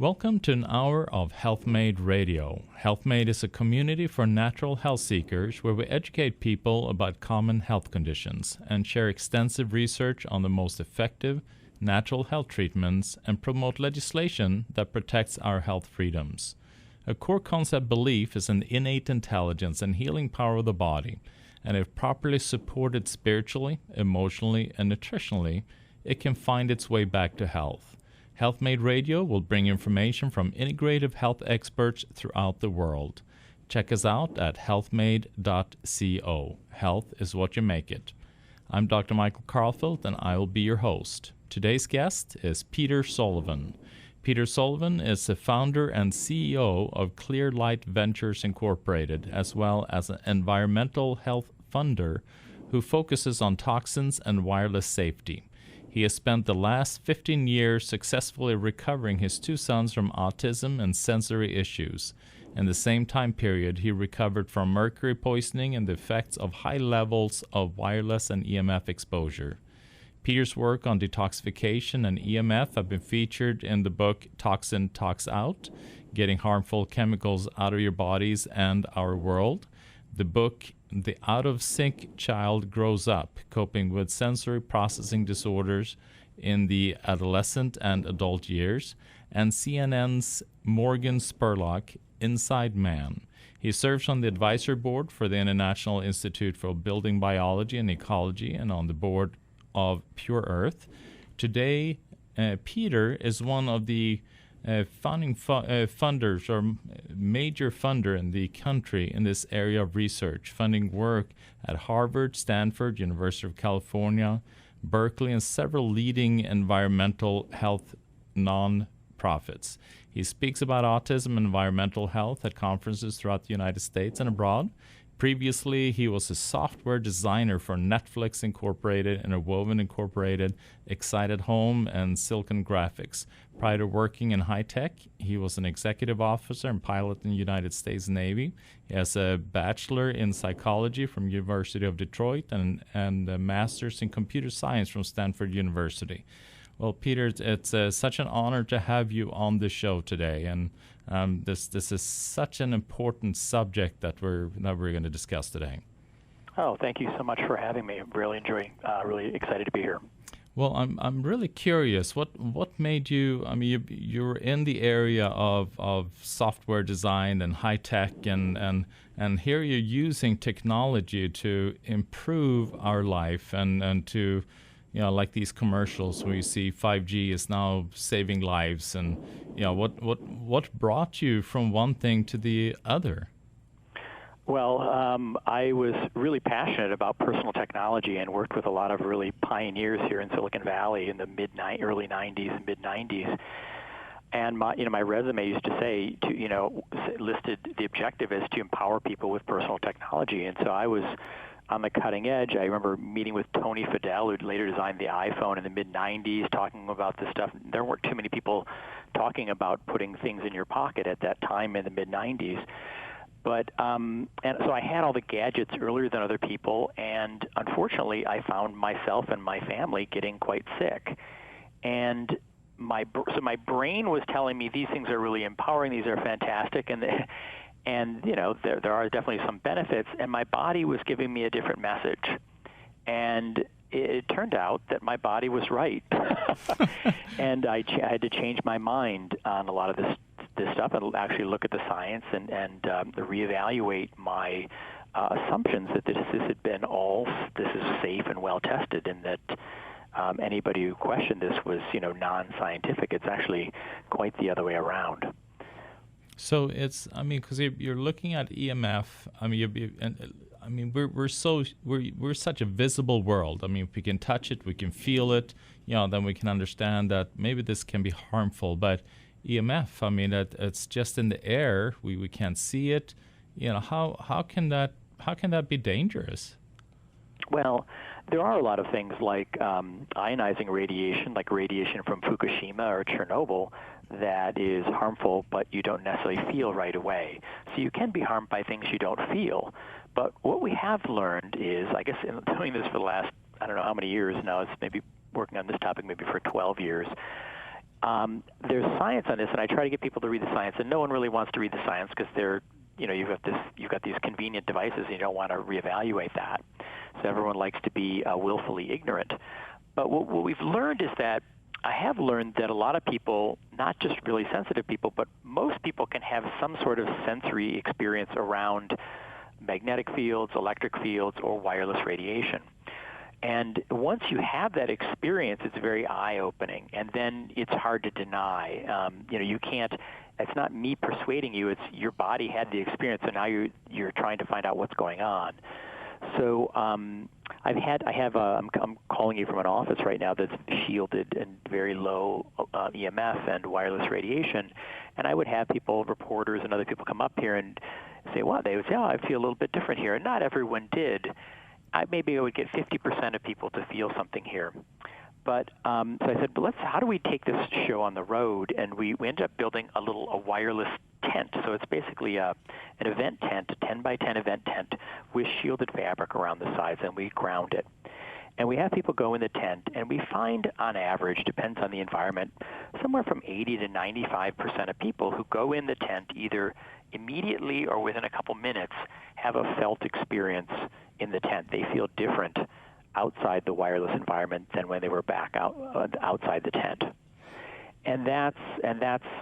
Welcome to an hour of HealthMade Radio. HealthMade is a community for natural health seekers where we educate people about common health conditions and share extensive research on the most effective natural health treatments and promote legislation that protects our health freedoms. A core concept belief is an innate intelligence and healing power of the body, and if properly supported spiritually, emotionally, and nutritionally, it can find its way back to health. HealthMade Radio will bring information from integrative health experts throughout the world. Check us out at healthmade.co. Health is what you make it. I'm Dr. Michael Karlfeldt, and I will be your host. Today's guest is Peter Sullivan. Peter Sullivan is the founder and CEO of Clear Light Ventures Incorporated, as well as an environmental health funder who focuses on toxins and wireless safety. He has spent the last 15 years successfully recovering his two sons from autism and sensory issues. In the same time period, he recovered from mercury poisoning and the effects of high levels of wireless and EMF exposure. Peter's work on detoxification and EMF have been featured in the book Toxin Tox Out, Getting Harmful Chemicals Out of Your Bodies and Our World. The book The Out-of-Sync Child Grows Up, Coping with Sensory Processing Disorders in the Adolescent and Adult Years, and CNN's Morgan Spurlock, Inside Man. He serves on the advisory board for the International Institute for Building Biology and Ecology and on the board of Pure Earth. Today, Peter is one of the founding funders or major funder in the country in this area of research, funding work at Harvard, Stanford, University of California, Berkeley, and several leading environmental health non-profits. He speaks about autism and environmental health at conferences throughout the United States and abroad. Previously, he was a software designer for Netflix Incorporated, Interwoven Incorporated, Excited Home, and Silicon Graphics. Prior to working in high tech, he was an executive officer and pilot in the United States Navy. He has a bachelor in psychology from University of Detroit and a master's in computer science from Stanford University. Well, Peter, it's such an honor to have you on the show today, and this is such an important subject that we're going to discuss today. Oh, thank you so much for having me. I'm really enjoying, really excited to be here. Well, I'm really curious. What made you? I mean, you're in the area of software design and high tech, and here you're using technology to improve our life and to, you know, like these commercials where you see 5G is now saving lives, and you know, what brought you from one thing to the other? Well, I was really passionate about personal technology and worked with a lot of really pioneers here in Silicon Valley in the early 90s and mid 90s. And my resume used to say listed the objective as to empower people with personal technology, and so I was on the cutting edge. I remember meeting with Tony Fadell, who later designed the iPhone in the mid-90s, talking about this stuff. There weren't too many people talking about putting things in your pocket at that time in the mid-90s. But and so I had all the gadgets earlier than other people, and unfortunately, I found myself and my family getting quite sick. And my brain was telling me these things are really empowering, these are fantastic, and you know, there are definitely some benefits, and my body was giving me a different message. And it turned out that my body was right. And I had to change my mind on a lot of this stuff and actually look at the science and reevaluate my assumptions that this is safe and well tested, and that anybody who questioned this was, non-scientific. It's actually quite the other way around. So it's, because you're looking at EMF. We're such a visible world. If we can touch it, we can feel it. Then we can understand that maybe this can be harmful. But EMF, it's just in the air. We can't see it. How can that be dangerous? Well, there are a lot of things like ionizing radiation, like radiation from Fukushima or Chernobyl, that is harmful, but you don't necessarily feel right away. So you can be harmed by things you don't feel. But what we have learned is, I guess in doing this for the last, I don't know how many years now, it's maybe working on this topic maybe for 12 years, There's science on this, and I try to get people to read the science, and no one really wants to read the science because you've got these convenient devices, and you don't want to reevaluate that. So everyone likes to be willfully ignorant. But what we've learned is that I have learned that a lot of people, not just really sensitive people, but most people can have some sort of sensory experience around magnetic fields, electric fields, or wireless radiation. And once you have that experience, it's very eye-opening, and then it's hard to deny. You can't. It's not me persuading you. It's your body had the experience, so now you're trying to find out what's going on. So I'm calling you from an office right now that's shielded and very low EMF and wireless radiation, and I would have people, reporters and other people, come up here and say, "Well," they would say, "Oh, I feel a little bit different here," and not everyone did. Maybe I would get 50% of people to feel something here. But so I said, but how do we take this show on the road? And we ended up building a wireless tent. So it's basically an event tent, a 10 by 10 event tent with shielded fabric around the sides, and we ground it. And we have people go in the tent, and we find, on average, depends on the environment, somewhere from 80 to 95% of people who go in the tent either immediately or within a couple minutes have a felt experience in the tent. They feel different outside the wireless environment than when they were back outside the tent. And that's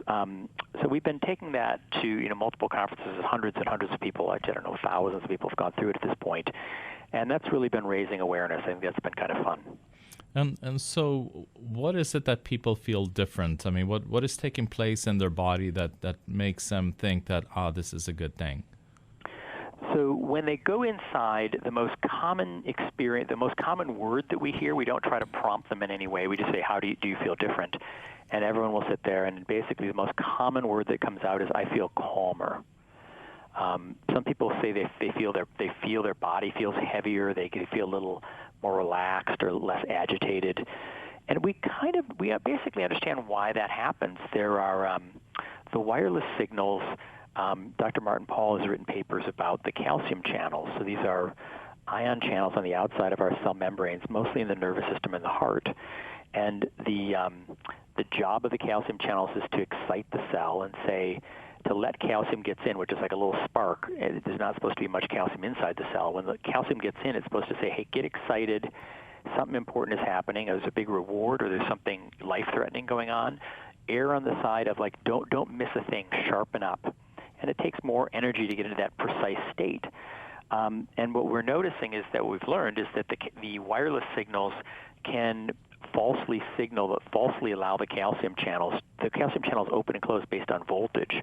so we've been taking that to multiple conferences. Hundreds and hundreds of people, I don't know, thousands of people have gone through it at this point, and that's really been raising awareness. I think that's been kind of fun. And so, what is it that people feel different? I mean, what is taking place in their body that makes them think that this is a good thing? So when they go inside, the most common experience, the most common word that we hear, we don't try to prompt them in any way. We just say, "How do you feel different?" And everyone will sit there, and basically the most common word that comes out is, "I feel calmer." Some people say they feel their body feels heavier, they feel a little more relaxed or less agitated, and we basically understand why that happens. There are the wireless signals. Dr. Martin Paul has written papers about the calcium channels. So these are ion channels on the outside of our cell membranes, mostly in the nervous system and the heart. And the job of the calcium channels is to excite the cell and say, to let calcium gets in, which is like a little spark. There's not supposed to be much calcium inside the cell. When the calcium gets in, it's supposed to say, "Hey, get excited. Something important is happening. There's a big reward, or there's something life-threatening going on." Err on the side of don't miss a thing. Sharpen up. And it takes more energy to get into that precise state. And what we're noticing is that what we've learned is that the wireless signals can falsely allow the calcium channels. The calcium channels open and close based on voltage,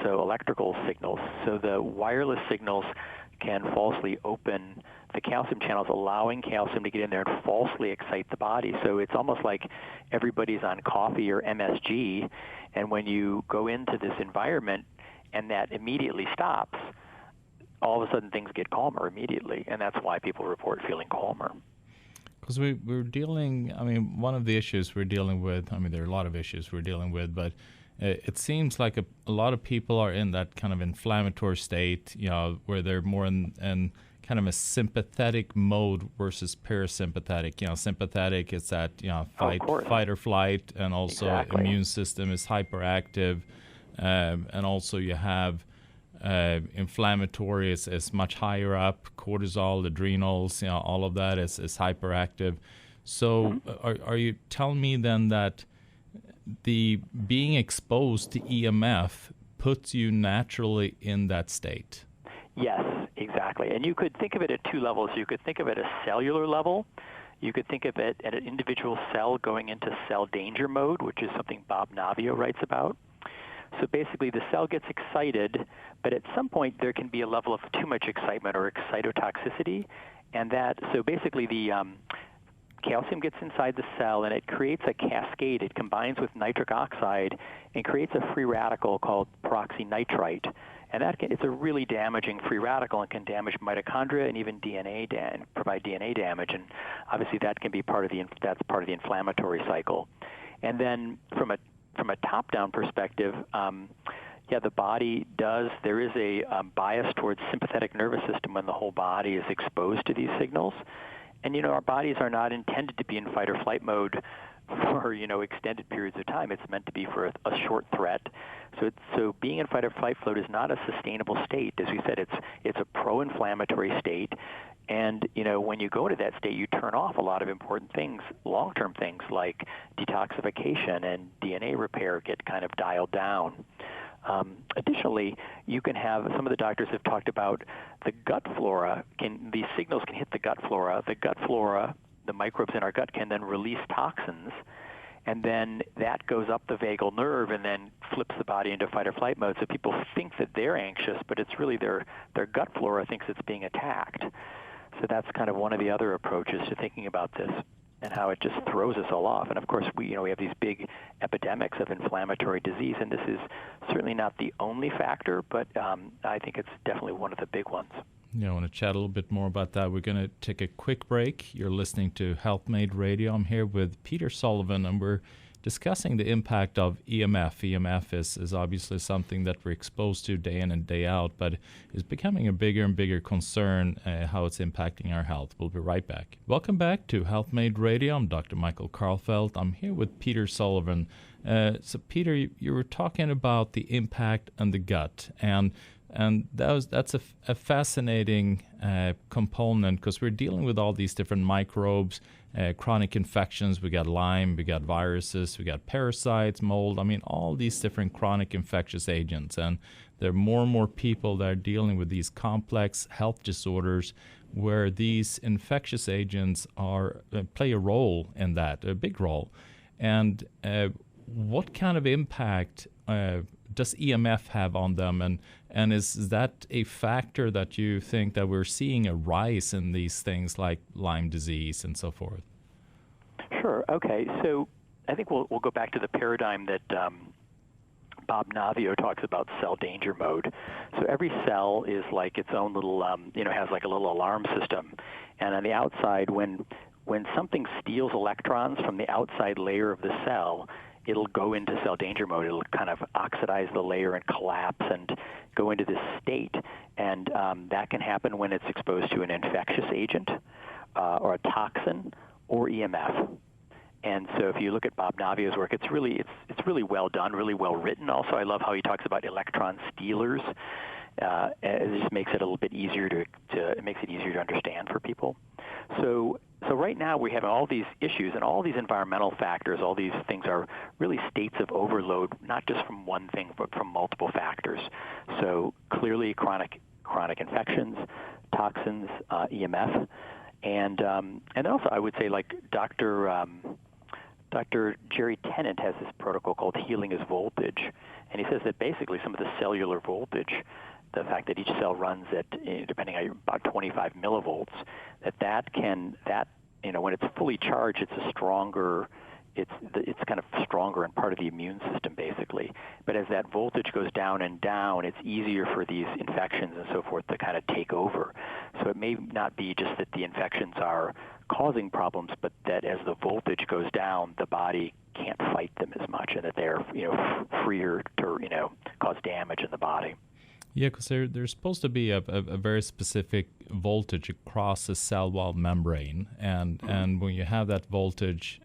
so electrical signals. So the wireless signals can falsely open the calcium channels, allowing calcium to get in there and falsely excite the body. So it's almost like everybody's on coffee or MSG, and when you go into this environment and that immediately stops, all of a sudden things get calmer immediately, and that's why people report feeling calmer. Because we're dealing, one of the issues we're dealing with, there are a lot of issues we're dealing with, but it seems like a lot of people are in that kind of inflammatory state, where they're more in kind of a sympathetic mode versus parasympathetic. Sympathetic is that, fight or flight, and also Exactly. Immune system is hyperactive, and also you have inflammatory is much higher up, cortisol, adrenals, all of that is hyperactive. So are you telling me then that the being exposed to EMF puts you naturally in that state? Yes, exactly. And you could think of it at two levels. You could think of it at a cellular level. You could think of it at an individual cell going into cell danger mode, which is something Bob Navio writes about. So basically the cell gets excited, but at some point there can be a level of too much excitement or excitotoxicity, and so basically the calcium gets inside the cell and it creates a cascade. It combines with nitric oxide and creates a free radical called peroxynitrite. And it's a really damaging free radical and can damage mitochondria and even DNA and provide DNA damage. And obviously that can be that's part of the inflammatory cycle. And then from a top-down perspective, the body there is a bias towards sympathetic nervous system when the whole body is exposed to these signals. And, our bodies are not intended to be in fight or flight mode for extended periods of time. It's meant to be for a short threat. So being in fight or flight mode is not a sustainable state. As we said, it's a pro-inflammatory state. And, when you go to that state, you turn off a lot of important things, long-term things like detoxification and DNA repair get kind of dialed down. Additionally, you can have, some of the doctors have talked about the gut flora, these signals can hit the gut flora. The gut flora, the microbes in our gut, can then release toxins, and then that goes up the vagal nerve and then flips the body into fight or flight mode. So people think that they're anxious, but it's really their gut flora thinks it's being attacked. So that's kind of one of the other approaches to thinking about this and how it just throws us all off. And of course, we have these big epidemics of inflammatory disease, and this is certainly not the only factor, but I think it's definitely one of the big ones. I want to chat a little bit more about that. We're going to take a quick break. You're listening to Health Made Radio. I'm here with Peter Sullivan, and we're discussing the impact of EMF. EMF is obviously something that we're exposed to day in and day out, but is becoming a bigger and bigger concern how it's impacting our health. We'll be right back. Welcome back to Health Made Radio. I'm Dr. Michael Karlfeldt. I'm here with Peter Sullivan. So Peter, you were talking about the impact on the gut, and that's a fascinating component because we're dealing with all these different microbes, chronic infections. We got Lyme, we got viruses, we got parasites, mold. I mean, all these different chronic infectious agents. And there are more and more people that are dealing with these complex health disorders where these infectious agents play a role in that, a big role. And what kind of impact does EMF have on them, and is that a factor that you think that we're seeing a rise in these things like Lyme disease and so forth? Sure. Okay. So I think we'll go back to the paradigm that Bob Navio talks about, cell danger mode. So every cell is like its own little, has like a little alarm system, and on the outside, when something steals electrons from the outside layer of the cell, it'll go into cell danger mode. It'll kind of oxidize the layer and collapse and go into this state. And that can happen when it's exposed to an infectious agent or a toxin or EMF. And so if you look at Bob Navio's work, it's really well done, really well written. Also, I love how he talks about electron stealers. It just makes it a little bit easier it makes it easier to understand for people. So right now we have all these issues and all these environmental factors. All these things are really states of overload, not just from one thing, but from multiple factors. So clearly chronic infections, toxins, EMF, and also I would say like Dr. Jerry Tennant has this protocol called Healing as Voltage, and he says that basically some of the cellular voltage, the fact that each cell runs at, depending on about 25 millivolts, when it's fully charged, it's kind of stronger and part of the immune system basically. But as that voltage goes down and down, it's easier for these infections and so forth to kind of take over. So it may not be just that the infections are causing problems, but that as the voltage goes down, the body can't fight them as much, and that they're freer to cause damage in the body. Yeah, because there's supposed to be a very specific voltage across the cell wall membrane, and when you have that voltage,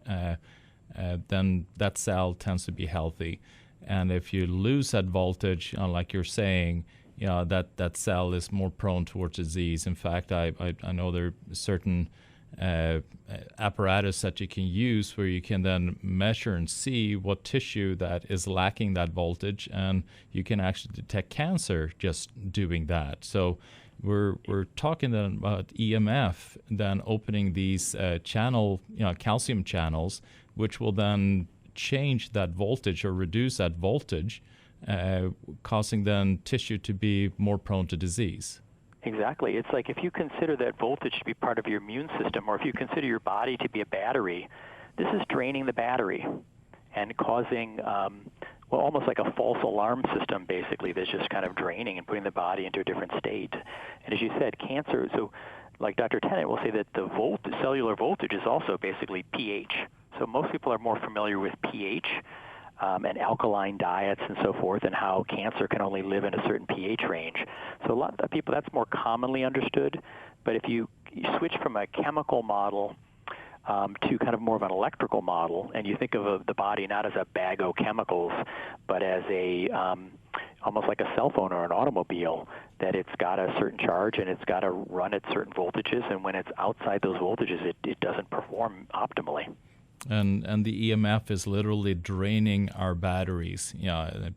then that cell tends to be healthy. And if you lose that voltage, like you're saying, that cell is more prone towards disease. In fact, I know there are certain apparatus that you can use where you can then measure and see what tissue that is lacking that voltage, and you can actually detect cancer just doing that. So we're talking then about EMF then opening these calcium channels, which will then change that voltage or reduce that voltage, causing then tissue to be more prone to disease. Exactly. It's like if you consider that voltage to be part of your immune system, or if you consider your body to be a battery, this is draining the battery and causing, almost like a false alarm system, basically, that's just kind of draining and putting the body into a different state. And as you said, cancer, so like Dr. Tennant will say that the cellular voltage is also basically pH. So most people are more familiar with pH and alkaline diets and so forth, and how cancer can only live in a certain pH range. So a lot of people, that's more commonly understood. But if you switch from a chemical model to kind of more of an electrical model, and you think of the body not as a bag of chemicals, but as a almost like a cell phone or an automobile, that it's got a certain charge and it's got to run at certain voltages, and when it's outside those voltages, it doesn't perform optimally. And the EMF is literally draining our batteries,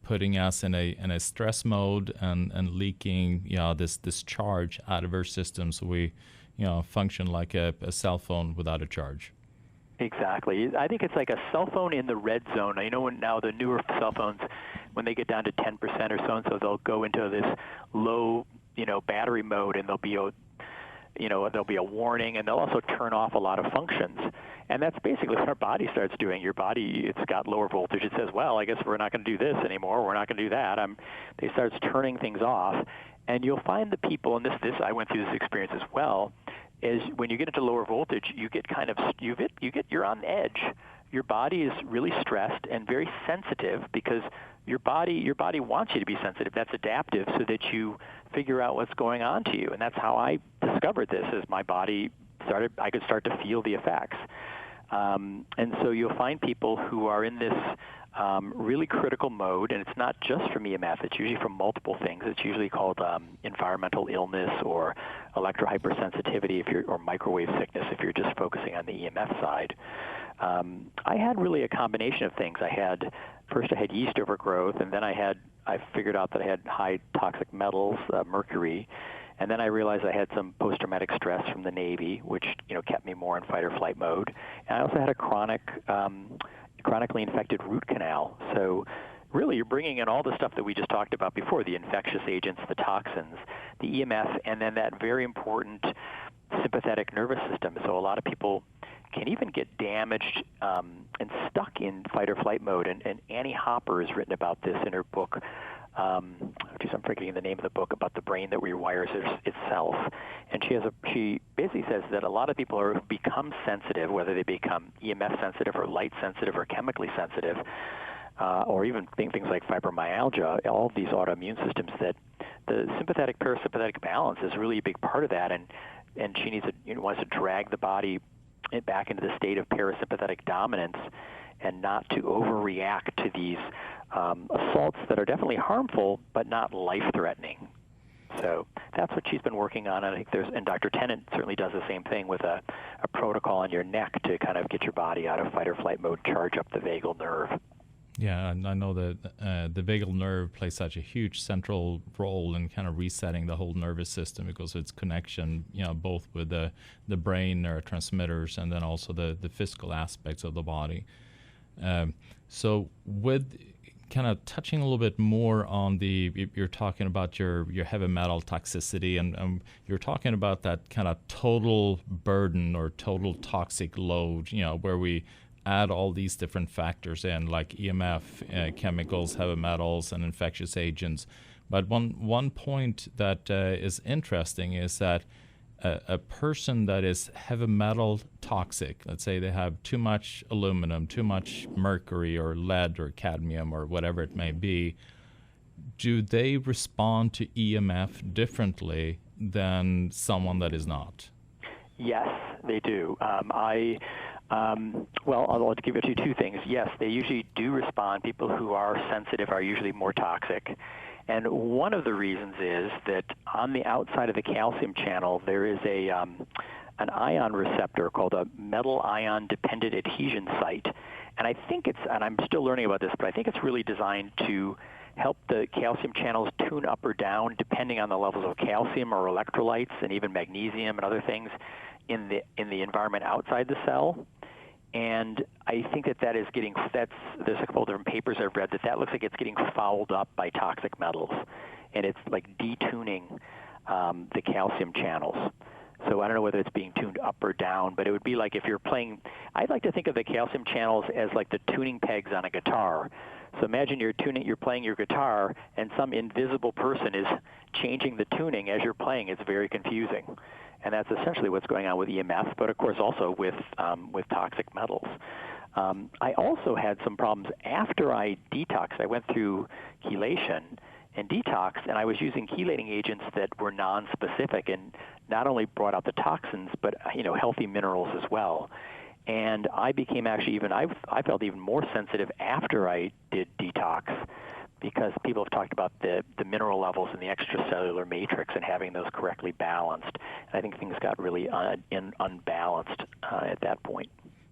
putting us in a stress mode and leaking this charge out of our system, so we function like a cell phone without a charge. Exactly. I think it's like a cell phone in the red zone. When now the newer cell phones, when they get down to 10% or so, and so they'll go into this low, battery mode, and there'll be a warning, and they'll also turn off a lot of functions. And that's basically what our body starts doing. Your body, it's got lower voltage. It says, well, I guess we're not going to do this anymore. We're not going to do that. They start turning things off. And you'll find the people, and this I went through this experience as well, is when you get into lower voltage, you get you're on edge. Your body is really stressed and very sensitive because your body wants you to be sensitive. That's adaptive, so that you figure out what's going on to you. And that's how I discovered this, as my body I could start to feel the effects. And so you'll find people who are in this really critical mode, and it's not just from EMF. It's usually from multiple things. It's usually called environmental illness or electrohypersensitivity or microwave sickness if you're just focusing on the EMF side. I had really a combination of things. First I had yeast overgrowth, and then I figured out that I had high toxic metals, mercury. And then I realized I had some post-traumatic stress from the Navy, which kept me more in fight or flight mode. And I also had a chronically infected root canal. So really, you're bringing in all the stuff that we just talked about before: the infectious agents, the toxins, the EMF, and then that very important sympathetic nervous system. So a lot of people can even get damaged and stuck in fight or flight mode. And Annie Hopper has written about this in her book. I'm forgetting the name of the book, about the brain that rewires itself. And she basically says that a lot of people who become sensitive, whether they become EMF sensitive or light sensitive or chemically sensitive, or even things like fibromyalgia, all of these autoimmune systems, that the sympathetic parasympathetic balance is really a big part of that. And she wants to drag the body back into the state of parasympathetic dominance, and not to overreact to these assaults that are definitely harmful but not life-threatening. So that's what she's been working on. And I think and Dr. Tennant certainly does the same thing with a protocol on your neck to kind of get your body out of fight or flight mode, charge up the vagal nerve. Yeah, and I know that the vagal nerve plays such a huge central role in kind of resetting the whole nervous system, because of its connection, both with the brain neurotransmitters and then also the physical aspects of the body. So with kind of touching a little bit more on you're talking about your heavy metal toxicity, and you're talking about that kind of total burden or total toxic load, where we add all these different factors in, like EMF, chemicals, heavy metals, and infectious agents. But one point that is interesting is that a person that is heavy metal toxic, let's say they have too much aluminum, too much mercury or lead or cadmium or whatever it may be, do they respond to EMF differently than someone that is not? Yes, they do. I'll give you two things. Yes, they usually do respond. People who are sensitive are usually more toxic. And one of the reasons is that on the outside of the calcium channel, there is an ion receptor called a metal ion dependent adhesion site. And I think and I'm still learning about this, but I think it's really designed to help the calcium channels tune up or down depending on the levels of calcium or electrolytes and even magnesium and other things in the environment outside the cell. And I think there's a couple of different papers I've read that looks like it's getting fouled up by toxic metals, and it's like detuning the calcium channels. So I don't know whether it's being tuned up or down, but it would be like if you're playing. I'd like to think of the calcium channels as like the tuning pegs on a guitar. So imagine you're playing your guitar, and some invisible person is changing the tuning as you're playing. It's very confusing. And that's essentially what's going on with EMF, but of course also with toxic metals. I also had some problems after I detoxed. I went through chelation and detox, and I was using chelating agents that were non-specific and not only brought out the toxins, but healthy minerals as well. And I became actually I felt even more sensitive after I did detox, because people have talked about the mineral levels in the extracellular matrix and having those correctly balanced. And I think things got really unbalanced at that point.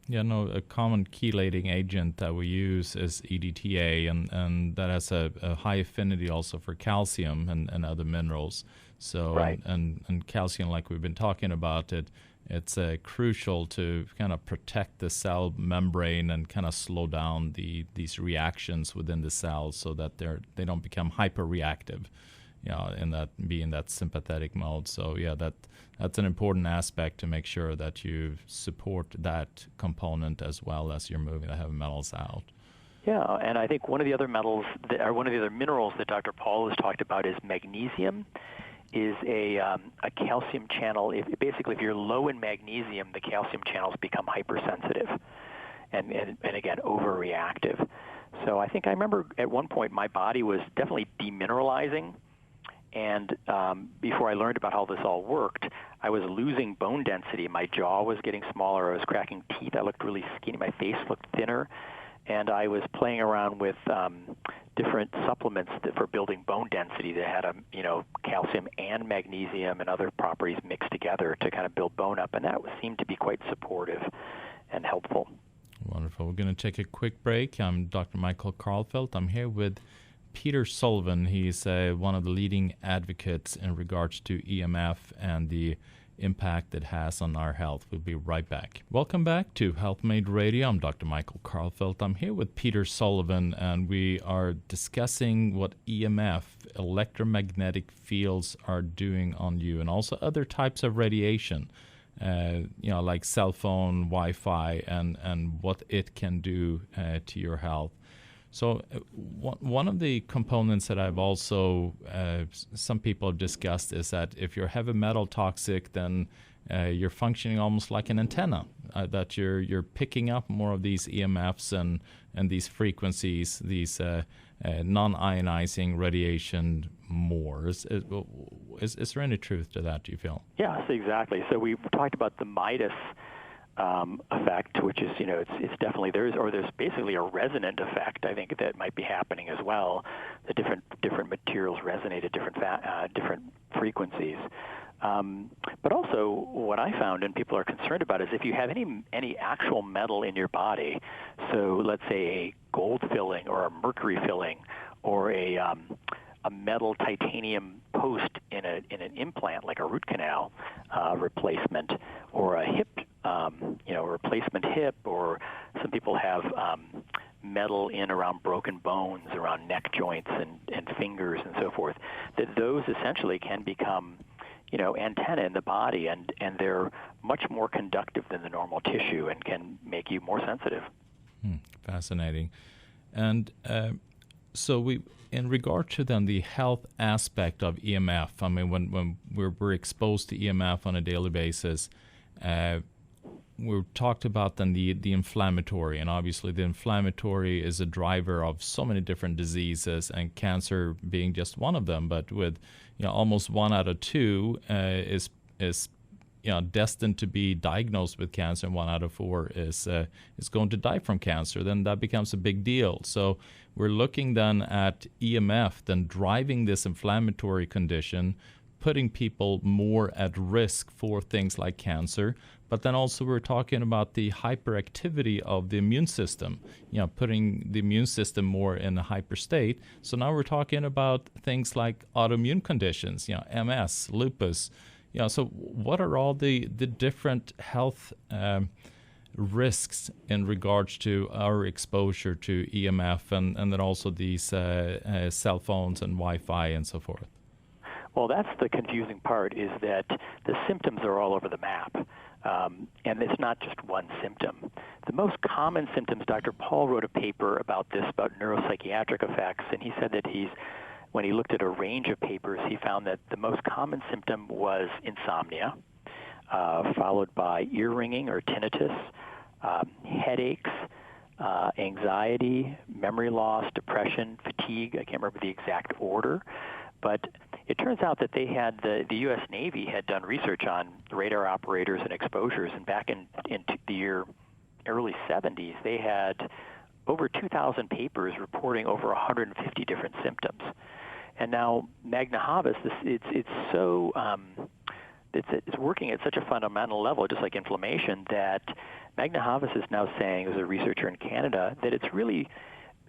Yeah, no, a common chelating agent that we use is EDTA, and that has a high affinity also for calcium and other minerals. So, right. and calcium, like we've been talking about, it's crucial to kind of protect the cell membrane and kind of slow down these reactions within the cells so that they don't become hyperreactive, be in that sympathetic mode. So yeah, that's an important aspect to make sure that you support that component as well as you're moving the heavy metals out. Yeah, and I think one of the other one of the other minerals that Dr. Paul has talked about is magnesium. Is a calcium channel. If you're low in magnesium, the calcium channels become hypersensitive and again, overreactive. So I think I remember at one point my body was definitely demineralizing, and before I learned about how this all worked, I was losing bone density. My jaw was getting smaller. I was cracking teeth. I looked really skinny. My face looked thinner. And I was playing around with different supplements for building bone density that had calcium and magnesium and other properties mixed together to kind of build bone up, and that seemed to be quite supportive and helpful. Wonderful. We're going to take a quick break. I'm Dr. Michael Karlfeldt. I'm here with Peter Sullivan. He's one of the leading advocates in regards to EMF and the impact it has on our health. We'll be right back. Welcome back to Health Made Radio. I'm Dr. Michael Karlfeldt. I'm here with Peter Sullivan, and we are discussing what EMF, electromagnetic fields, are doing on you, and also other types of radiation, like cell phone, Wi-Fi, and what it can do to your health. So one of the components that I've also, some people have discussed, is that if you're heavy metal toxic, then you're functioning almost like an antenna, that you're picking up more of these EMFs and these frequencies, these non-ionizing radiation more. Is there any truth to that, do you feel? Yes, exactly. So we've talked about the Midas effect, which is, it's definitely there's basically a resonant effect. I think that might be happening as well. The different materials resonate at different frequencies. But also, what I found and people are concerned about is if you have any actual metal in your body, so let's say a gold filling or a mercury filling or a metal titanium post in an implant like a root canal replacement, or a hip replacement hip, or some people have metal in around broken bones, around neck joints and fingers and so forth, that those essentially can become antenna in the body, and they're much more conductive than the normal tissue and can make you more sensitive. Fascinating. And so in regard to then the health aspect of EMF, I mean, when we're exposed to EMF on a daily basis, we've talked about then the inflammatory, and obviously the inflammatory is a driver of so many different diseases, and cancer being just one of them. But with almost 1 out of 2 is destined to be diagnosed with cancer, and 1 out of 4 is going to die from cancer, then that becomes a big deal. So we're looking then at EMF then driving this inflammatory condition, putting people more at risk for things like cancer. But then also we're talking about the hyperactivity of the immune system, putting the immune system more in a hyper state. So now we're talking about things like autoimmune conditions, MS, lupus. So what are all the different health risks in regards to our exposure to EMF and then also these cell phones and Wi-Fi and so forth? Well, that's the confusing part, is that the symptoms are all over the map. And it's not just one symptom. The most common symptoms, Dr. Paul wrote a paper about this, about neuropsychiatric effects, and he said that when he looked at a range of papers, he found that the most common symptom was insomnia, followed by ear ringing or tinnitus, headaches, anxiety, memory loss, depression, fatigue. I can't remember the exact order. But it turns out that they had the U.S. Navy had done research on radar operators and exposures, and back in the year early 70s, they had over 2,000 papers reporting over 150 different symptoms. And now Magna Havas, it's working at such a fundamental level, just like inflammation, that Magna Havas is now saying, as a researcher in Canada, that it's really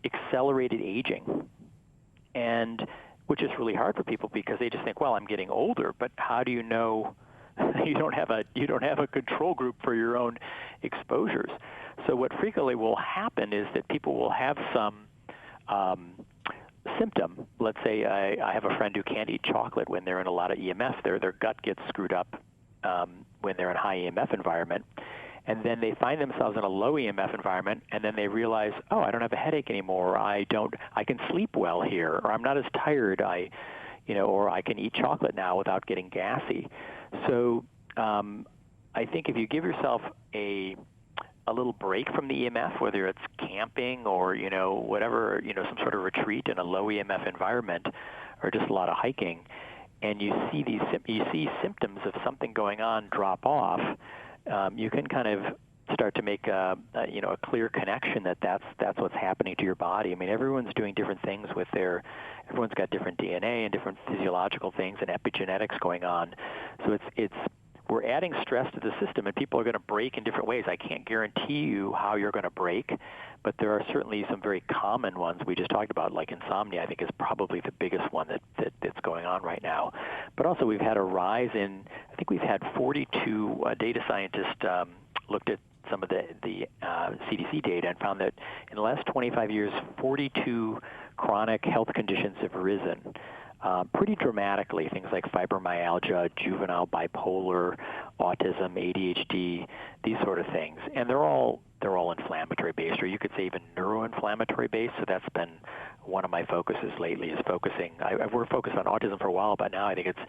accelerated aging, and which is really hard for people because they just think, well, I'm getting older, but how do you know you don't have a control group for your own exposures? So what frequently will happen is that people will have some symptom. Let's say I have a friend who can't eat chocolate when they're in a lot of EMF. Their gut gets screwed up when they're in a high EMF environment. And then they find themselves in a low EMF environment, and then they realize, oh, I don't have a headache anymore. I can sleep well here, or I'm not as tired. Or I can eat chocolate now without getting gassy. So I think if you give yourself a little break from the EMF, whether it's camping or whatever, some sort of retreat in a low EMF environment, or just a lot of hiking, and you see symptoms of something going on drop off, you can kind of start to make a clear connection that's what's happening to your body. I mean, everyone's doing different things everyone's got different DNA and different physiological things and epigenetics going on. So we're adding stress to the system, and people are going to break in different ways. I can't guarantee you how you're going to break, but there are certainly some very common ones we just talked about, like insomnia. I think is probably the biggest one that's going on right now. But also we've had a rise I think we've had 42 data scientists looked at some of the CDC data and found that in the last 25 years, 42 chronic health conditions have risen pretty dramatically. Things like fibromyalgia, juvenile bipolar, autism, ADHD, these sort of things, and they're all inflammatory based, or you could say even neuroinflammatory based. So that's been one of my focuses lately. We're focused on autism for a while, but now I think it's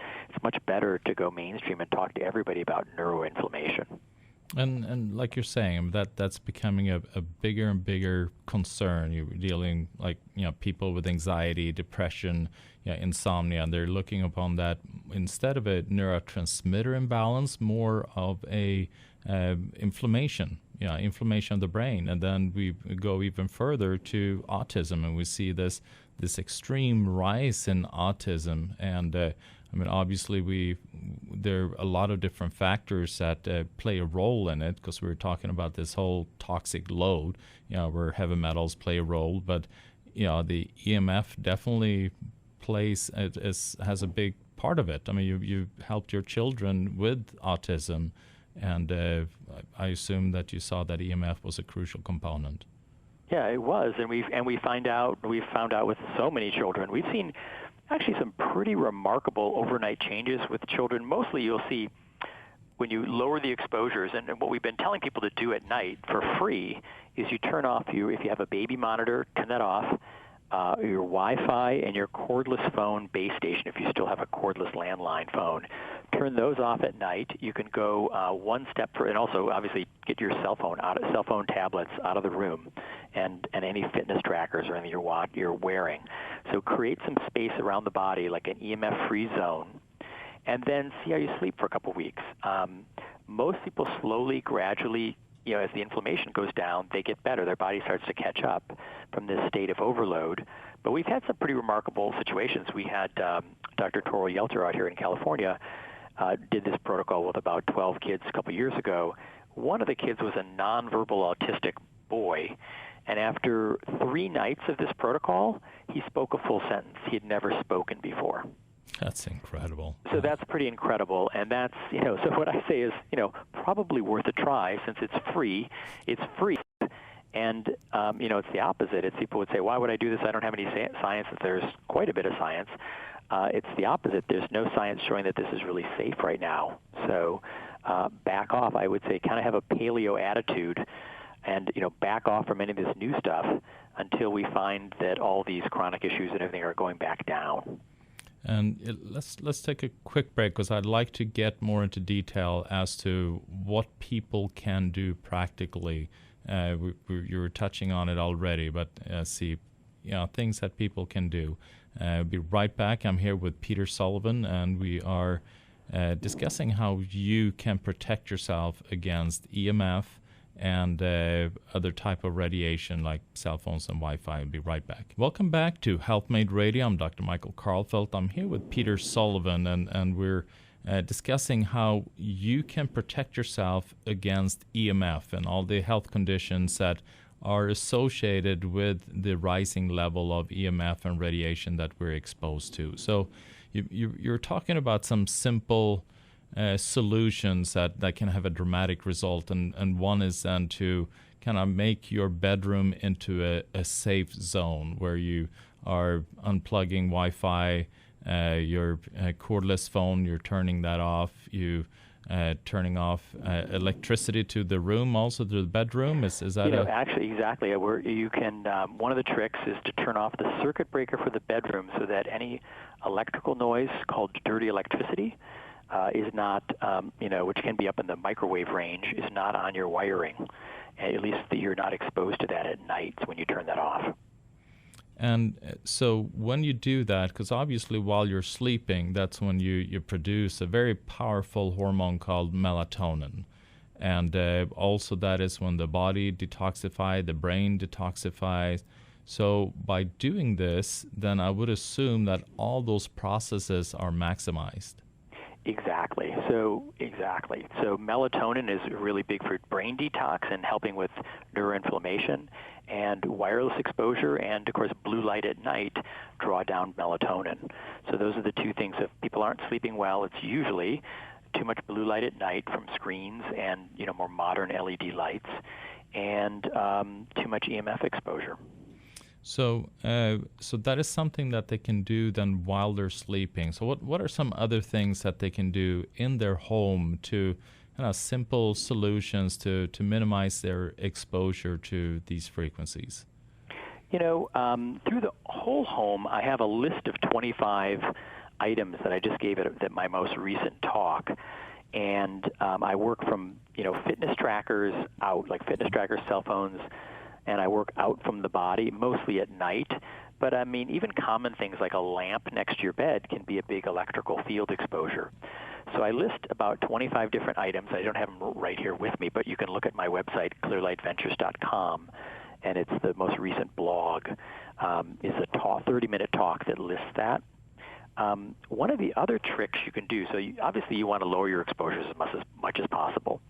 much better to go mainstream and talk to everybody about neuroinflammation. And like you're saying, that's becoming a bigger and bigger concern. You're dealing people with anxiety, depression, insomnia, and they're looking upon that instead of a neurotransmitter imbalance, more of a inflammation of the brain. And then we go even further to autism, and we see this extreme rise in autism. And obviously there are a lot of different factors that play a role in it, because we were talking about this whole toxic load, where heavy metals play a role. But, the EMF definitely has a big part of it. I mean, you helped your children with autism, and I assume that you saw that EMF was a crucial component. Yeah, it was, and we've found out with so many children. We've seen actually some pretty remarkable overnight changes with children. Mostly you'll see when you lower the exposures, and what we've been telling people to do at night for free is you turn off if you have a baby monitor, turn that off, your Wi-Fi and your cordless phone base station, if you still have a cordless landline phone. Turn those off at night. You can go one step and also obviously get your cell phone tablets out of the room, and any fitness trackers or anything you're wearing. So create some space around the body, like an EMF-free zone, and then see how you sleep for a couple weeks. Most people slowly, gradually, as the inflammation goes down, they get better. Their body starts to catch up from this state of overload. But we've had some pretty remarkable situations. We had Dr. Toral Yelter out here in California did this protocol with about 12 kids a couple years ago. One of the kids was a nonverbal autistic boy, and after 3 nights of this protocol, he spoke a full sentence. He had never spoken before. That's incredible. So that's pretty incredible, and that's, so what I say is, probably worth a try since it's free. It's free, and, it's the opposite. It's people would say, why would I do this? I don't have any science. There's quite a bit of science. It's the opposite. There's no science showing that this is really safe right now. So back off. I would say kind of have a paleo attitude and, back off from any of this new stuff until we find that all these chronic issues and everything are going back down. And let's take a quick break, because I'd like to get more into detail as to what people can do practically. You were touching on it already, but things that people can do. I'll be right back. I'm here with Peter Sullivan, and we are discussing how you can protect yourself against EMF and other type of radiation like cell phones and Wi-Fi. I'll be right back. Welcome back to Health Made Radio. I'm Dr. Michael Karlfeldt. I'm here with Peter Sullivan, and we're discussing how you can protect yourself against EMF and all the health conditions that are associated with the rising level of EMF and radiation that we're exposed to. So you're talking about some simple solutions that can have a dramatic result, and one is then to kind of make your bedroom into a safe zone where you are unplugging Wi-Fi, your cordless phone, you're turning that off, turning off electricity to the room, also to the bedroom. Is that actually exactly? You can. One of the tricks is to turn off the circuit breaker for the bedroom so that any electrical noise called dirty electricity is not, which can be up in the microwave range, is not on your wiring. At least that you're not exposed to that at night when you turn that off. And so when you do that, because obviously while you're sleeping, that's when you produce a very powerful hormone called melatonin. And also that is when the body detoxifies, the brain detoxifies. So by doing this, then I would assume that all those processes are maximized. Exactly. So melatonin is really big for brain detox and helping with neuroinflammation, and wireless exposure and, of course, blue light at night draw down melatonin. So those are the two things. If people aren't sleeping well, it's usually too much blue light at night from screens and, more modern LED lights, and too much EMF exposure. So that is something that they can do then while they're sleeping. So what are some other things that they can do in their home to simple solutions to minimize their exposure to these frequencies? Through the whole home, I have a list of 25 items that I just gave at my most recent talk. And I work from, fitness trackers out, like fitness trackers, cell phones, and I work out from the body, mostly at night. But, even common things like a lamp next to your bed can be a big electrical field exposure. So I list about 25 different items. I don't have them right here with me, but you can look at my website, clearlightventures.com, and it's the most recent blog. Is a 30-minute talk that lists that. One of the other tricks you can do, so obviously you want to lower your exposures as much as possible,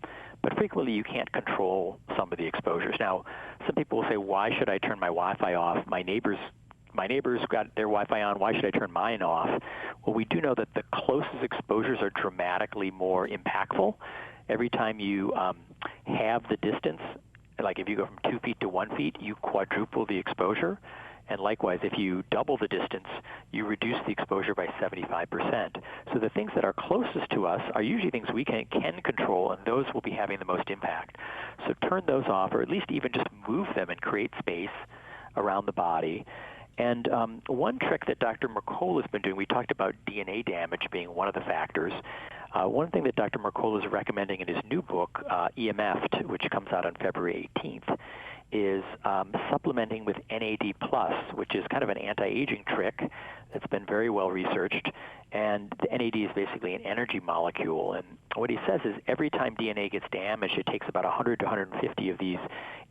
but frequently you can't control some of the exposures. Now, some people will say, why should I turn my Wi-Fi off? My neighbors got their Wi-Fi on. Why should I turn mine off? Well, we do know that the closest exposures are dramatically more impactful. Every time you have the distance, like if you go from 2 feet to 1 feet, you quadruple the exposure. And likewise, if you double the distance, you reduce the exposure by 75%. So the things that are closest to us are usually things we can control, and those will be having the most impact. So turn those off, or at least even just move them and create space around the body. And one trick that Dr. Mercola has been doing, we talked about DNA damage being one of the factors. One thing that Dr. Mercola is recommending in his new book, EMF'd, which comes out on February 18th, is supplementing with NAD+, which is kind of an anti-aging trick that's been very well researched. And the NAD is basically an energy molecule. And what he says is every time DNA gets damaged, it takes about 100 to 150 of these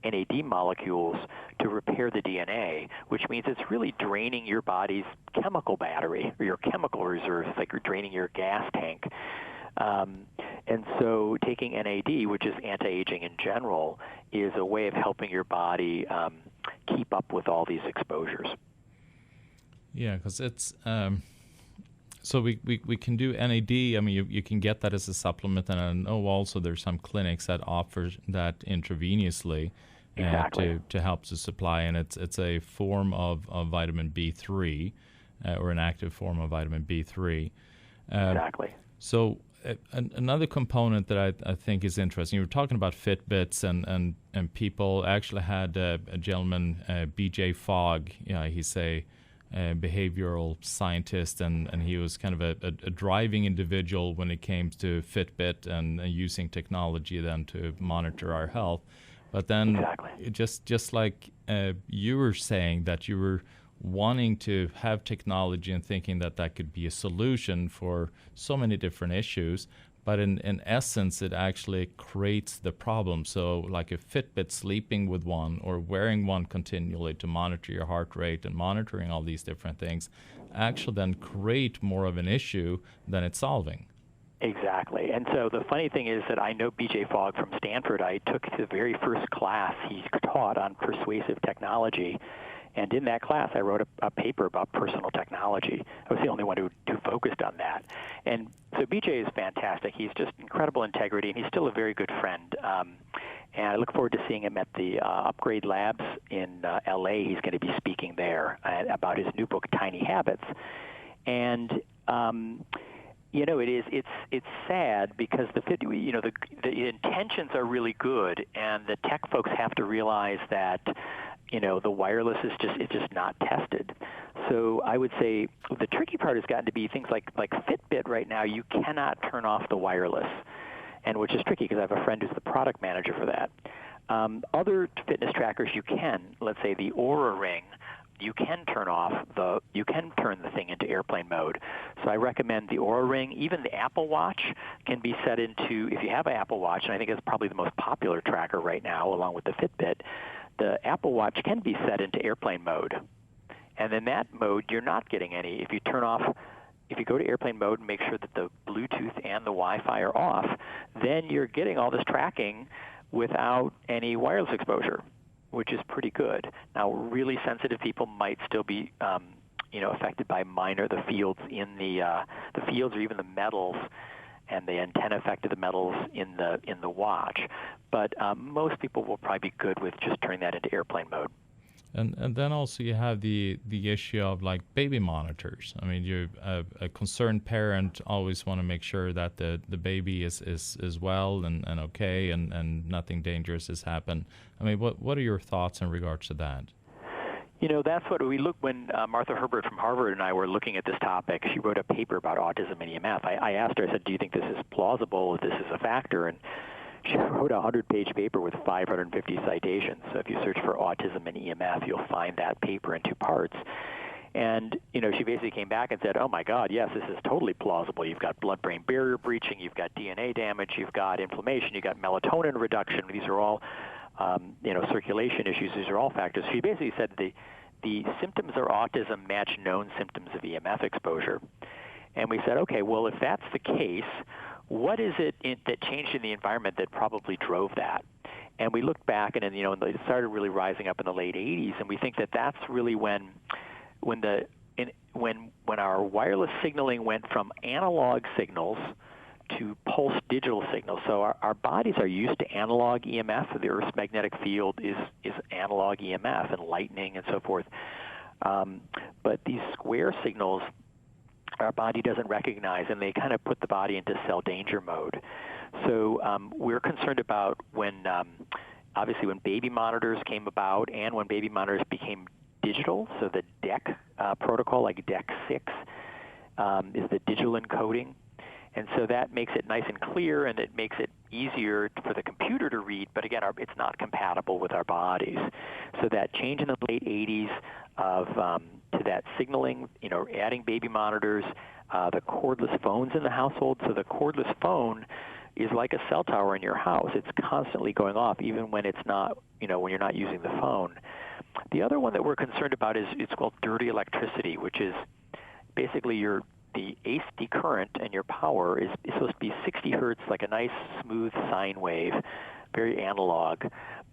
NAD molecules to repair the DNA, which means it's really draining your body's chemical battery or your chemical reserves, like you're draining your gas tank. And so taking NAD, which is anti-aging in general, is a way of helping your body keep up with all these exposures. Yeah, because it's so we can do NAD. You can get that as a supplement, and I know also there's some clinics that offer that intravenously to help to supply, and it's a form of vitamin B3 or an active form of vitamin B3. Exactly. So another component that I think is interesting, you were talking about Fitbits, and people actually had a gentleman, B.J. Fogg, he's a behavioral scientist, and he was kind of a driving individual when it came to Fitbit and using technology then to monitor our health. But then just like you were saying that you were wanting to have technology and thinking that could be a solution for so many different issues, but in essence, it actually creates the problem. So like if Fitbit sleeping with one or wearing one continually to monitor your heart rate and monitoring all these different things actually then create more of an issue than it's solving. Exactly. And so the funny thing is that I know B.J. Fogg from Stanford. I took the very first class he taught on persuasive technology. And in that class, I wrote a paper about personal technology. I was the only one who focused on that. And so BJ is fantastic. He's just incredible integrity, and he's still a very good friend. And I look forward to seeing him at the Upgrade Labs in L.A. He's going to be speaking there about his new book, Tiny Habits. And it's sad because the intentions are really good, and the tech folks have to realize that the wireless is just not tested. So I would say the tricky part has gotten to be things like Fitbit right now. You cannot turn off the wireless, and which is tricky because I have a friend who's the product manager for that. Other fitness trackers you can, let's say the Oura Ring, you can turn the thing into airplane mode. So I recommend the Oura Ring. Even the Apple Watch can be set into, if you have an Apple Watch, and I think it's probably the most popular tracker right now along with the Fitbit, the Apple Watch can be set into airplane mode. And in that mode, you're not getting any. If you go to airplane mode and make sure that the Bluetooth and the Wi-Fi are off, then you're getting all this tracking without any wireless exposure, which is pretty good. Now, really sensitive people might still be, affected by the fields in the fields or even the metals and the antenna effect of the metals in the watch. But most people will probably be good with just turning that into airplane mode. And then also you have the issue of like baby monitors. I mean, you a concerned parent always want to make sure that the baby is well and okay and nothing dangerous has happened. I mean, what are your thoughts in regards to that? That's what we look when Martha Herbert from Harvard and I were looking at this topic. She wrote a paper about autism and EMF. I asked her, I said, do you think this is plausible, if this is a factor? And she wrote a 100-page paper with 550 citations. So if you search for autism and EMF, you'll find that paper in two parts. And, she basically came back and said, oh, my God, yes, this is totally plausible. You've got blood-brain barrier breaching. You've got DNA damage. You've got inflammation. You've got melatonin reduction. These are all, circulation issues. These are all factors. She basically said the symptoms of autism match known symptoms of EMF exposure. And we said, okay, well, if that's the case, what is it that changed in the environment that probably drove that? And we looked back, and it started really rising up in the late 80s, and we think that that's really when our wireless signaling went from analog signals to pulse digital signals. So our bodies are used to analog EMF. The Earth's magnetic field is analog EMF and lightning and so forth. But these square signals our body doesn't recognize, and they kind of put the body into cell danger mode. So we're concerned about obviously when baby monitors came about and when baby monitors became digital. So the DEC protocol, like DEC 6, is the digital encoding. And so that makes it nice and clear, and it makes it easier for the computer to read, but again, it's not compatible with our bodies. So that change in the late 80s to that signaling, adding baby monitors, the cordless phones in the household. So the cordless phone is like a cell tower in your house. It's constantly going off, even when it's not, when you're not using the phone. The other one that we're concerned about is it's called dirty electricity, which is basically the AC current and your power is supposed to be 60 hertz, like a nice smooth sine wave, very analog.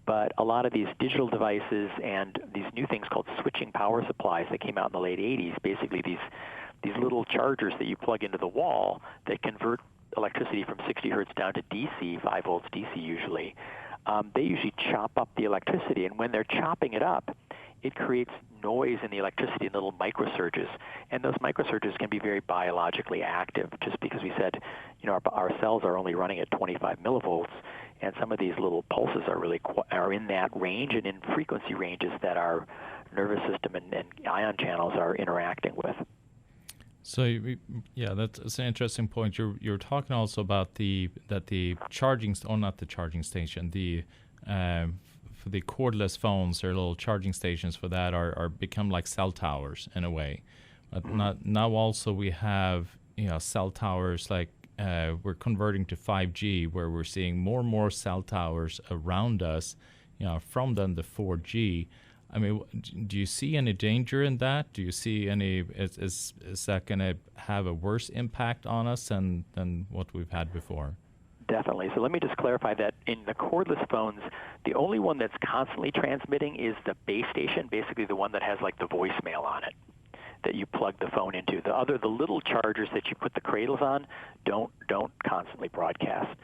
But a lot of these digital devices and these new things called switching power supplies that came out in the late 80s, basically these little chargers that you plug into the wall that convert electricity from 60 hertz down to DC, 5 volts DC usually, they usually chop up the electricity. And when they're chopping it up, it creates noise in the electricity in little microsurges. And those microsurges can be very biologically active, just because we said, our cells are only running at 25 millivolts, and some of these little pulses are in that range and in frequency ranges that our nervous system and ion channels are interacting with. So that's an interesting point. You're talking also about the charging, or not the charging station, for the cordless phones, there are little charging stations for that are become like cell towers in a way. But now also we have cell towers like we're converting to 5G, where we're seeing more and more cell towers around us, from then the 4G. I mean, do you see any danger in that? Do you see any, is that going to have a worse impact on us than what we've had before? Definitely. So let me just clarify that in the cordless phones, the only one that's constantly transmitting is the base station, basically the one that has like the voicemail on it that you plug the phone into. The little chargers that you put the cradles on don't constantly broadcast.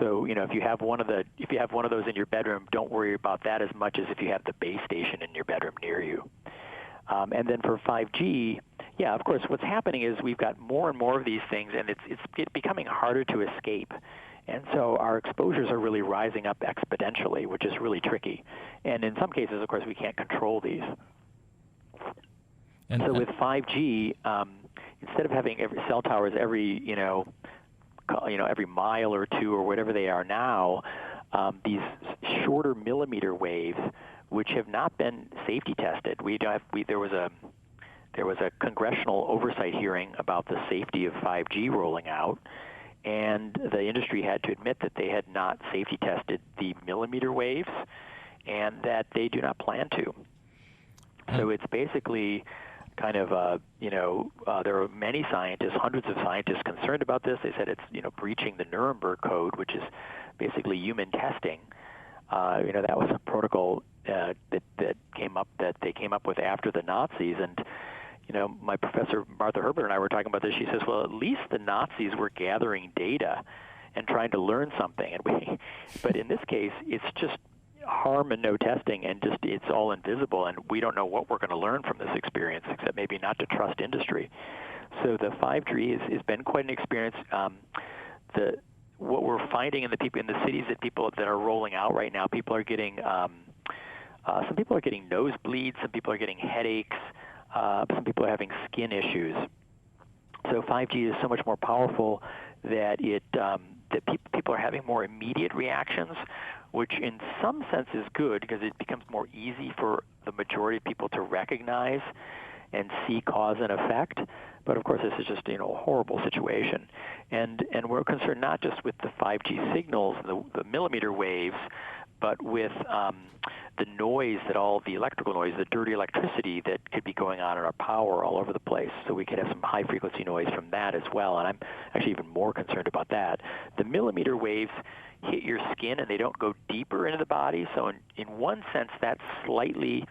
So, if you have one of those in your bedroom, don't worry about that as much as if you have the base station in your bedroom near you. And then for 5G, yeah, of course, what's happening is we've got more and more of these things, and it's becoming harder to escape. And so our exposures are really rising up exponentially, which is really tricky. And in some cases, of course, we can't control these. And so with 5G, instead of having every cell towers every mile or two or whatever they are now, these shorter millimeter waves, which have not been safety tested. There was a congressional oversight hearing about the safety of 5G rolling out, and the industry had to admit that they had not safety tested the millimeter waves, and that they do not plan to. So it's basically kind of, there are many scientists, hundreds of scientists concerned about this. They said it's, breaching the Nuremberg Code, which is basically human testing. That was a protocol that they came up with after the Nazis. And, my professor, Martha Herbert, and I were talking about this. She says, well, at least the Nazis were gathering data and trying to learn something. But in this case, it's just harm and no testing, and just it's all invisible, and we don't know what we're going to learn from this experience, except maybe not to trust industry. So the 5G has been quite an experience. What we're finding in the cities that are rolling out right now, people are getting some people are getting nosebleeds, some people are getting headaches, some people are having skin issues. So 5G is so much more powerful that people are having more immediate reactions, which in some sense is good because it becomes more easy for the majority of people to recognize and see cause and effect. But of course, this is just a horrible situation, and we're concerned not just with the 5G signals, the millimeter waves, but with the noise, all the electrical noise, the dirty electricity that could be going on in our power all over the place. So we could have some high frequency noise from that as well, and I'm actually even more concerned about that. The millimeter waves hit your skin and they don't go deeper into the body, so in one sense that's slightly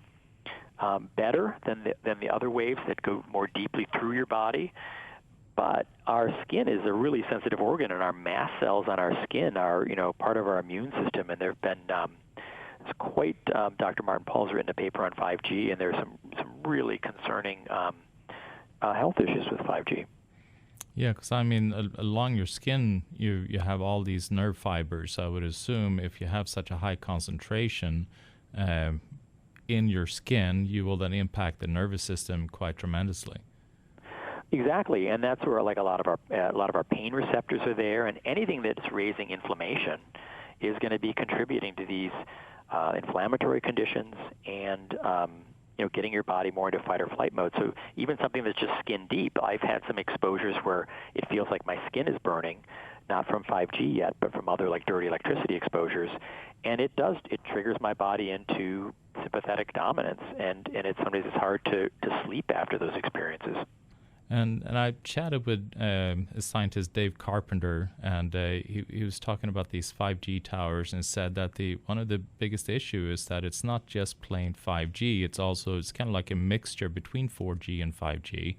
better than the other waves that go more deeply through your body. But our skin is a really sensitive organ, and our mast cells on our skin are, part of our immune system. And there have been, Dr. Martin Paul's written a paper on 5G, and there's some really concerning health issues with 5G. Yeah, because along your skin, you have all these nerve fibers. I would assume if you have such a high concentration in your skin, you will then impact the nervous system quite tremendously. Exactly, and that's where a lot of our pain receptors are there, and anything that's raising inflammation is going to be contributing to these inflammatory conditions and getting your body more into fight or flight mode. So even something that's just skin deep, I've had some exposures where it feels like my skin is burning, not from 5G yet, but from other dirty electricity exposures, and it triggers my body into sympathetic dominance, and sometimes it's hard to sleep after those experiences. And I chatted with a scientist, Dave Carpenter, and he was talking about these 5G towers and said that one of the biggest issues is that it's not just plain 5G. It's kind of like a mixture between 4G and 5G,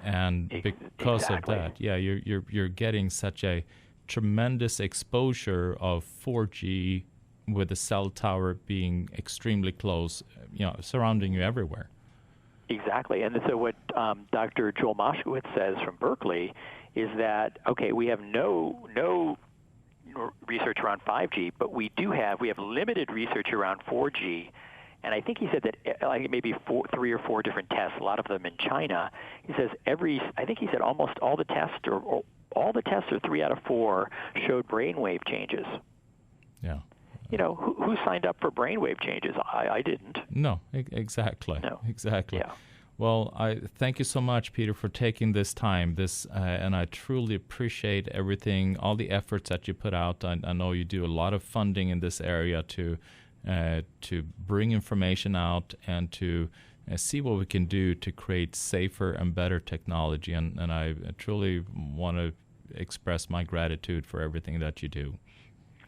and because exactly. of that, yeah, you're getting such a tremendous exposure of 4G with the cell tower being extremely close, surrounding you everywhere. Exactly. And so what Dr. Joel Moskowitz says from Berkeley is that, okay, we have no research around 5G, but we have limited research around 4G. And I think he said that maybe 3 or 4 different tests, a lot of them in China. He says almost all the tests or all the tests, or 3 out of 4, showed brainwave changes. Yeah. Who signed up for brainwave changes? I didn't. No, exactly. No. Exactly. Yeah. Well, I thank you so much, Peter, for taking this time. And I truly appreciate everything, all the efforts that you put out. I know you do a lot of funding in this area to bring information out and to see what we can do to create safer and better technology. And I truly want to express my gratitude for everything that you do.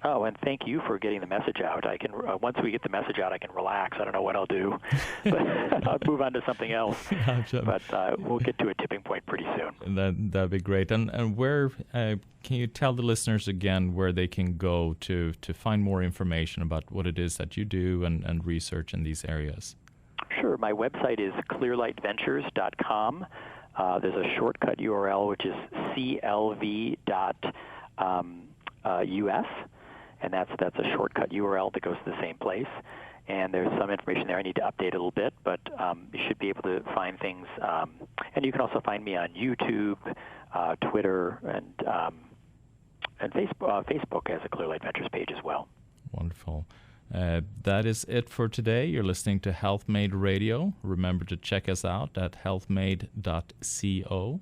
Oh, and thank you for getting the message out. I can once we get the message out, I can relax. I don't know what I'll do, but I'll move on to something else. But we'll get to a tipping point pretty soon. That'd be great. And where can you tell the listeners again where they can go to find more information about what it is that you do and research in these areas? Sure. My website is clearlightventures.com. There's a shortcut URL, which is clv.us. And that's a shortcut URL that goes to the same place. And there's some information there I need to update a little bit, but you should be able to find things. And you can also find me on YouTube, Twitter, and Facebook. Facebook has a Clear Light Ventures page as well. Wonderful. That is it for today. You're listening to HealthMade Radio. Remember to check us out at healthmade.co.